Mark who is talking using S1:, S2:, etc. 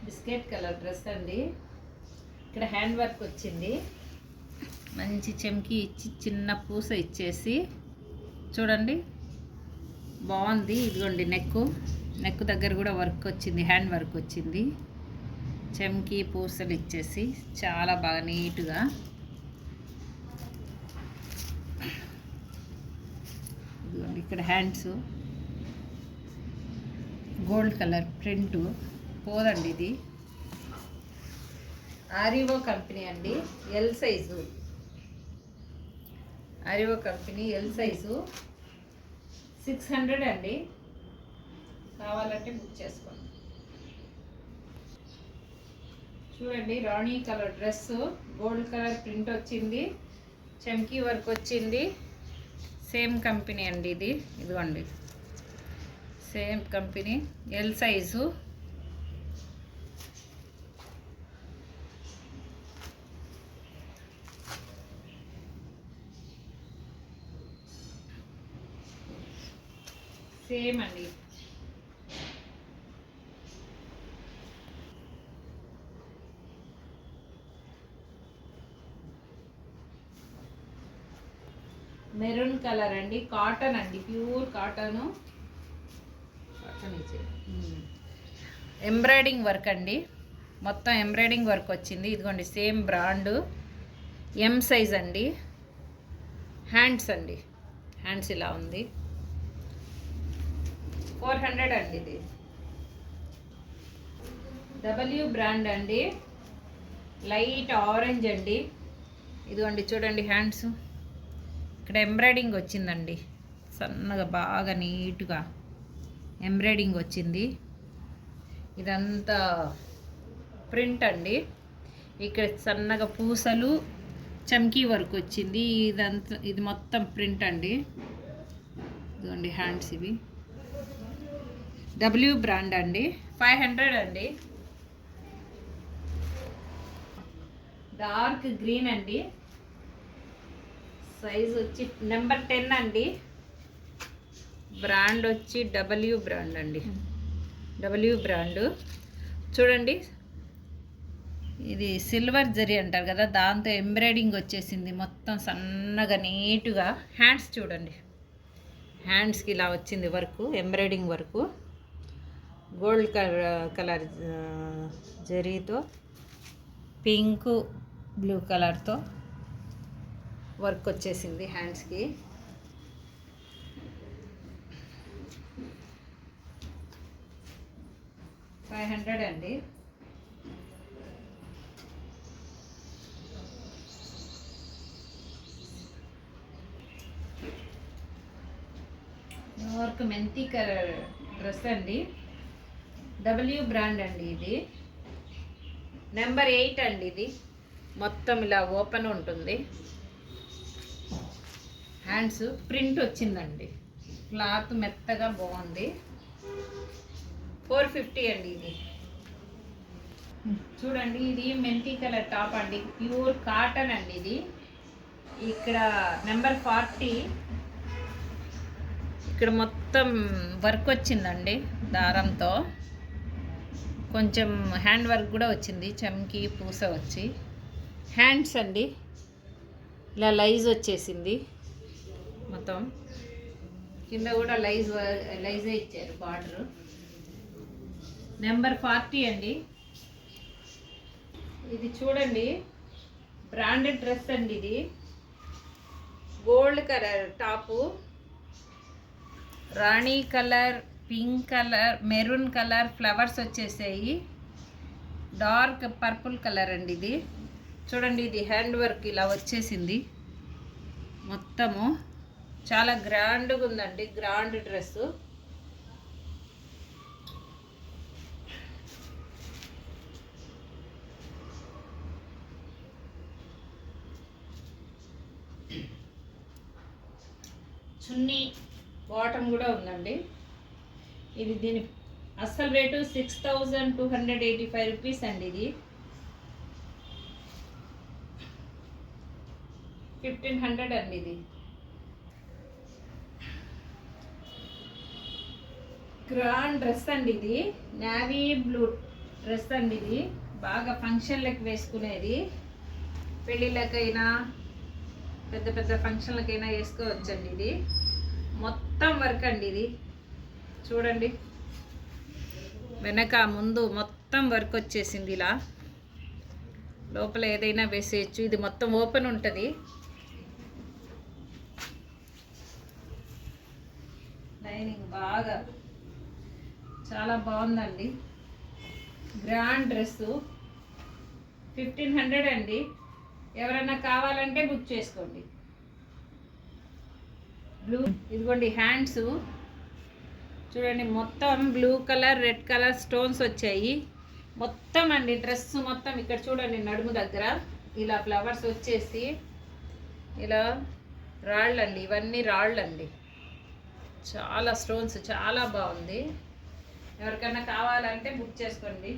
S1: Biscuit colour dress అండి. ఇక్కడ hand work వచ్చింది. మంచి చెమ్కి ఇచ్చి చిన్న పూస ఇచ్చేసి చూడండి బాగుంది. ఇదిగోండి నెక్ దగ్గర కూడా వర్క్ వచ్చింది, హ్యాండ్ వర్క్ వచ్చింది. చెమ్కి పూసలు ఇచ్చేసి చాలా బాగా నీట్గా. ఇదిగోండి ఇక్కడ హ్యాండ్స్ గోల్డ్ కలర్ ప్రింట్ పోదండి. ఇది ఆరివో కంపెనీ అండి, ఎల్ సైజు. ఆరివో కంపెనీ ఎల్ సైజు 600 అండి. కావాలంటే బుక్ చేసుకోండి. చూడండి రాణి colour dress, gold colour print వచ్చింది, చమ్కీ వర్క్ వచ్చింది. సేమ్ కంపెనీ అండి ఇది. ఇదిగోండి same company L size. Same అండి. మెరూన్ కలర్ అండి, కాటన్ అండి, ప్యూర్ కాటన్. ఎంబ్రాయిడింగ్ వర్క్ అండి, మొత్తం ఎంబ్రాయిడింగ్ వర్క్ వచ్చింది. ఇదిగోండి సేమ్ బ్రాండ్, ఎం సైజ్ అండి. హ్యాండ్స్ అండి, హ్యాండ్స్ ఇలా ఉంది. 400 అండి. ఇది డబ్ల్యూ బ్రాండ్ అండి, లైట్ ఆరెంజ్ అండి. ఇదిగోండి చూడండి హ్యాండ్స్. ఇక్కడ ఎంబ్రాయిడింగ్ వచ్చిందండి, సన్నగా బాగా నీట్గా ఎంబ్రాయిడింగ్ వచ్చింది. ఇదంతా ప్రింట్ అండి. ఇక్కడ సన్నగా పూసలు చమ్కీ వర్క్ వచ్చింది. ఇదంతా ఇది మొత్తం ప్రింట్ అండి. ఇదిగోండి హ్యాండ్స్ ఇవి. డబ్ల్యూ బ్రాండ్ అండి, 500 అండి. డార్క్ గ్రీన్ అండి, సైజ్ వచ్చి నెంబర్ 10 అండి. బ్రాండ్ వచ్చి డబ్ల్యూ బ్రాండ్ అండి, డబ్ల్యూ బ్రాండ్. చూడండి ఇది సిల్వర్ జరీ అంటారు కదా, దాంతో ఎంబ్రాయిడింగ్ వచ్చేసింది మొత్తం సన్నగా నీట్గా. హ్యాండ్స్ చూడండి, హ్యాండ్స్కి ఇలా వచ్చింది work, embroidering work. Gold colour జరీతో పింక్ బ్లూ కలర్తో వర్క్ వచ్చేసింది హ్యాండ్స్కి. $500 అండి. న్యూయార్క్ మెంతి కలర్ డ్రెస్ అండి, డబ్ల్యూ బ్రాండ్ అండి. ఇది నెంబర్ 8 అండి. ఇది మొత్తం ఇలా ఓపెన్ ఉంటుంది. హ్యాండ్స్ ప్రింట్ వచ్చిందండి, క్లాత్ మెత్తగా బాగుంది. 450 అండి. ఇది చూడండి, ఇది మెంతి కలర్ టాప్ అండి, ప్యూర్ కాటన్ అండి. ఇది ఇక్కడ నెంబర్ 40. ఇక్కడ మొత్తం వర్క్ వచ్చిందండి దారంతో, కొంచెం హ్యాండ్ వర్క్ కూడా వచ్చింది, చమ్కీ పూస వచ్చి. హ్యాండ్స్ అండి ఇలా లైజ్ వచ్చేసింది మొత్తం, కింద కూడా లైజే ఇచ్చారు బార్డర్. నెంబర్ 40 అండి. ఇది చూడండి బ్రాండెడ్ డ్రెస్ అండి. ఇది గోల్డ్ కలర్ టాపు, రాణి colour, pink colour, maroon colour flowers వచ్చేసాయి. డార్క్ పర్పుల్ కలర్ అండి. ఇది చూడండి, ఇది హ్యాండ్ వర్క్ ఇలా వచ్చేసింది మొత్తము. చాలా గ్రాండ్గా ఉందండి, గ్రాండ్ డ్రెస్సు. చున్నీ బాటమ్ కూడా ఉందండి. ఇది దీని అసలు రేటు 6285 రూపీస్ అండి. ఇది 1500 అండి. ఇది గ్రాండ్ డ్రెస్ అండి. ఇది నేవీ బ్లూ డ్రెస్ అండి ఇది, బాగా ఫంక్షన్లకు వేసుకునేది, పెళ్ళిళ్ళకైనా పెద్ద పెద్ద ఫంక్షన్లకైనా వేసుకోవచ్చండి. ఇది మొత్తం వర్క్ అండి. ఇది చూడండి, వెనక ముందు మొత్తం వర్క్ వచ్చేసింది. ఇలా లోపల ఏదైనా వేసేయచ్చు. ఇది మొత్తం ఓపెన్ ఉంటుంది. లైనింగ్ బాగా చాలా బాగుందండి. గ్రాండ్ డ్రెస్సు 1500 అండి. ఎవరైనా కావాలంటే బుక్ చేసుకోండి. బ్లూ, ఇదిగోండి హ్యాండ్స్ చూడండి, మొత్తం blue colour red colour stones వచ్చాయి. మొత్తం అండి డ్రెస్ మొత్తం ఇక్కడ చూడండి, నడుము దగ్గర ఇలా ఫ్లవర్స్ వచ్చేసి ఇలా రాళ్ళండి, ఇవన్నీ రాళ్ళండి. చాలా స్టోన్స్, చాలా బాగుంది. ఎవరికైనా కావాలంటే బుక్ చేసుకోండి.